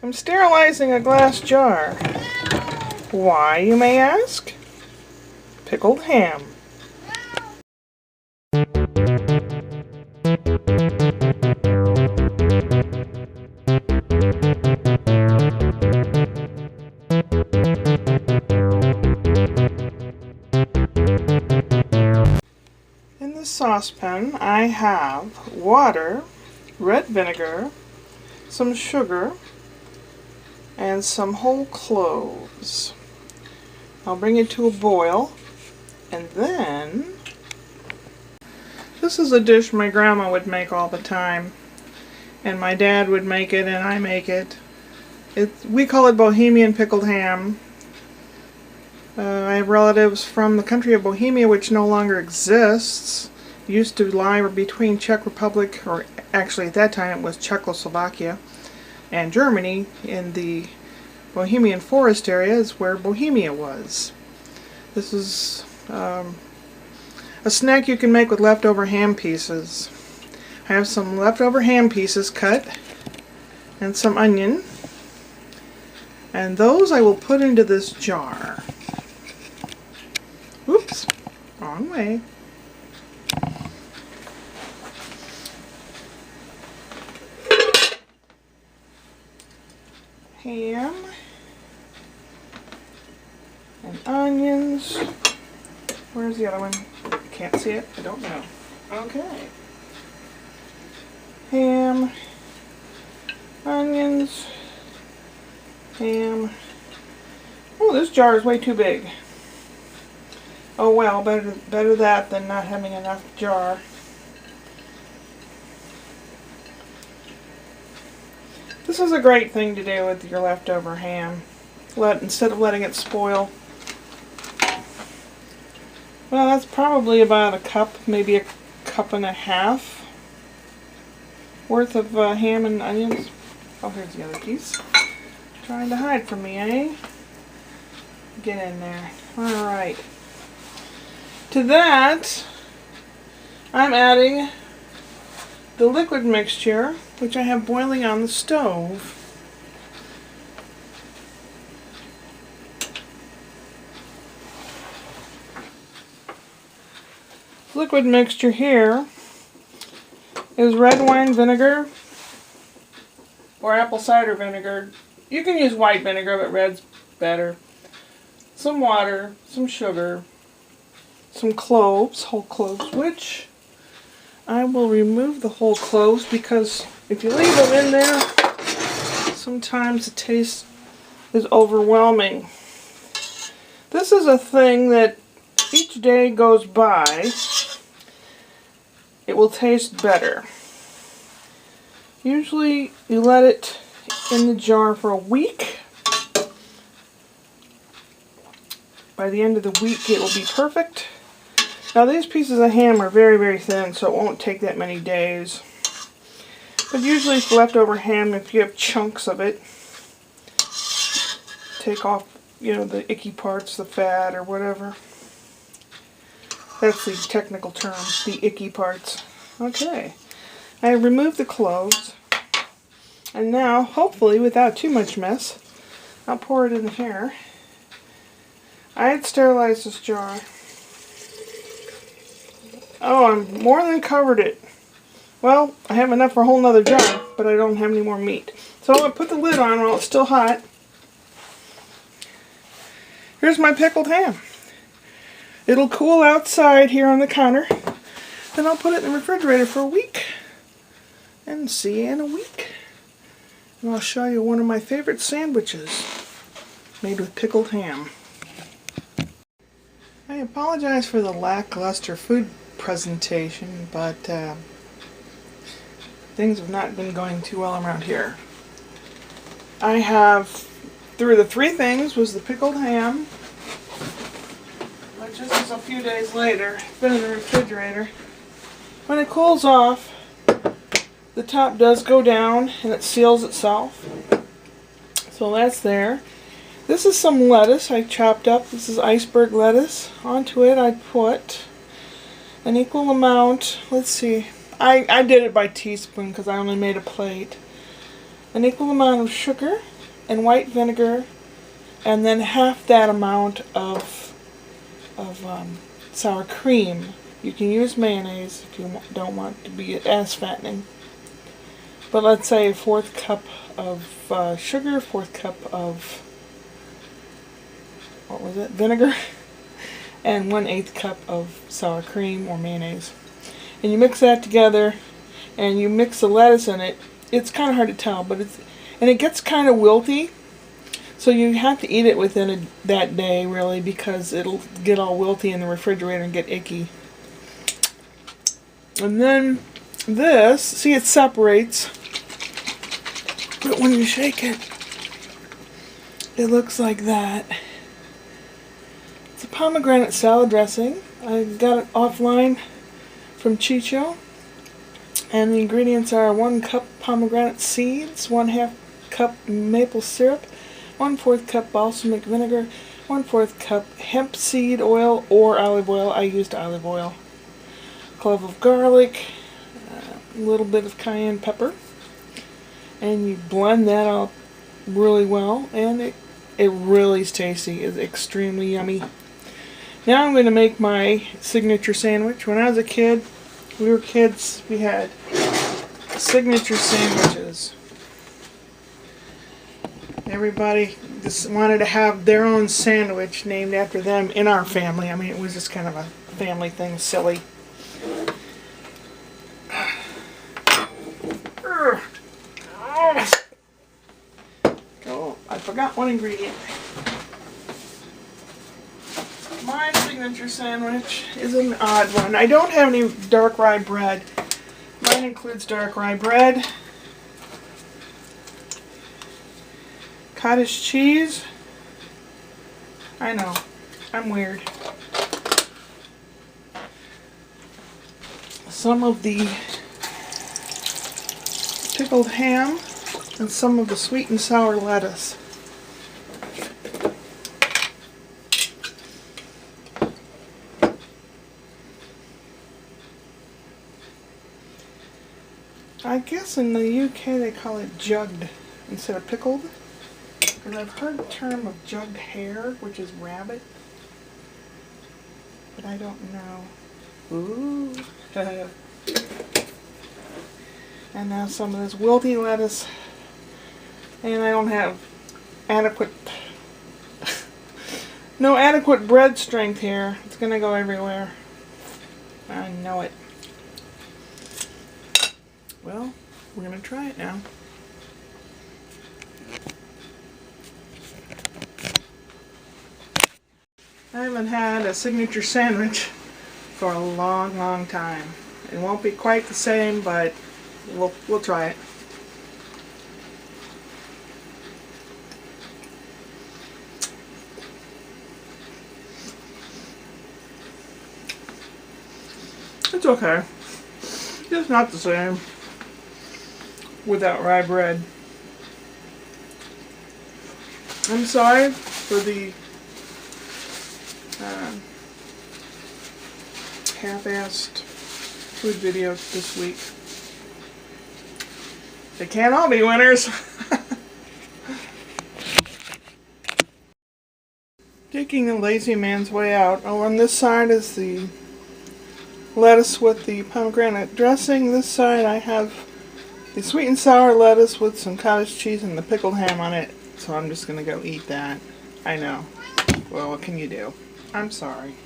I'm sterilizing a glass jar. Why, you may ask? Pickled ham. In the saucepan, I have water, red vinegar, some sugar, and some whole cloves. I'll bring it to a boil, and then this is a dish my grandma would make all the time, and my dad would make it, and I make it. We call it Bohemian Pickled Ham. I have relatives from the country of Bohemia, which no longer exists. It used to lie between Czech Republic, or actually at that time it was Czechoslovakia, and Germany. In the Bohemian forest area is where Bohemia was. This is a snack you can make with leftover ham pieces. I have some leftover ham pieces cut and some onion, and those I will put into this jar. Oops, wrong way. Ham and onions. Where's the other one? I can't see it. I don't know. Okay. Ham, onions, ham. Oh, this jar is way too big. Oh well, better that than not having enough jar. This is a great thing to do with your leftover ham. Instead of letting it spoil. Well, that's probably about a cup, maybe a cup and a half worth of ham and onions. Oh, here's the other piece. Trying to hide from me, eh? Get in there. Alright. To that, I'm adding the liquid mixture, which I have boiling on the stove. Liquid mixture here is red wine vinegar or apple cider vinegar. You can use white vinegar, but red's better. Some water, some sugar, some cloves, whole cloves, which I will remove the whole cloves because if you leave them in there, sometimes the taste is overwhelming. This is a thing that each day goes by, it will taste better. Usually you let it in the jar for a week. By the end of the week it will be perfect. Now these pieces of ham are very, very thin, so it won't take that many days. But usually for leftover ham, if you have chunks of it, take off, you know, the icky parts, the fat or whatever. That's the technical term, the icky parts. Okay, I have removed the cloves, and now, hopefully without too much mess, I'll pour it in here. I had sterilized this jar. Oh, I'm more than covered it. Well, I have enough for a whole nother jar, but I don't have any more meat. So I'm going to put the lid on while it's still hot. Here's my pickled ham. It'll cool outside here on the counter. Then I'll put it in the refrigerator for a week. And see you in a week. And I'll show you one of my favorite sandwiches made with pickled ham. I apologize for the lackluster food presentation, but things have not been going too well around here. I have, through the three things, was the pickled ham, which this is a few days later. It's been in the refrigerator. When it cools off, the top does go down and it seals itself. So that's there. This is some lettuce I chopped up. This is iceberg lettuce. Onto it I put an equal amount, let's see, I did it by teaspoon because I only made a plate, an equal amount of sugar and white vinegar, and then half that amount of sour cream. You can use mayonnaise if you don't want to be as fattening. But let's say a 1/4 cup of sugar, 1/4 cup of, what was it, vinegar, and 1/8 cup of sour cream or mayonnaise. And you mix that together, and you mix the lettuce in it. It's kind of hard to tell, but it gets kind of wilty. So you have to eat it within that day, really, because it'll get all wilty in the refrigerator and get icky. And then this, see, it separates, but when you shake it, it looks like that. It's a pomegranate salad dressing. I got it offline from Chycho. And the ingredients are 1 cup pomegranate seeds, 1/2 cup maple syrup, 1/4 cup balsamic vinegar, 1/4 cup hemp seed oil or olive oil. I used olive oil. Clove of garlic, a little bit of cayenne pepper, and you blend that out really well, and it really is tasty. It's extremely yummy. Now I'm going to make my signature sandwich. When I was a kid, we were kids, we had signature sandwiches. Everybody just wanted to have their own sandwich named after them in our family. I mean, it was just kind of a family thing, silly. Oh, I forgot one ingredient. My signature sandwich is an odd one. I don't have any dark rye bread. Mine includes dark rye bread, cottage cheese. I know, I'm weird. Some of the pickled ham, and some of the sweet and sour lettuce. I guess in the UK they call it jugged instead of pickled. And I've heard the term of jugged hare, which is rabbit. But I don't know. Ooh. And now some of this wilty lettuce. And I don't have adequate, no adequate bread strength here. It's going to go everywhere. I know it. Well, we're going to try it now. I haven't had a signature sandwich for a long, long time. It won't be quite the same, but we'll try it. It's okay. It's not the same without rye bread. I'm sorry for the half-assed food videos this week. They can't all be winners. Taking a lazy man's way out. Oh, on this side is the lettuce with the pomegranate dressing. This side I have the sweet and sour lettuce with some cottage cheese and the pickled ham on it. So I'm just going to go eat that. I know. Well, what can you do? I'm sorry.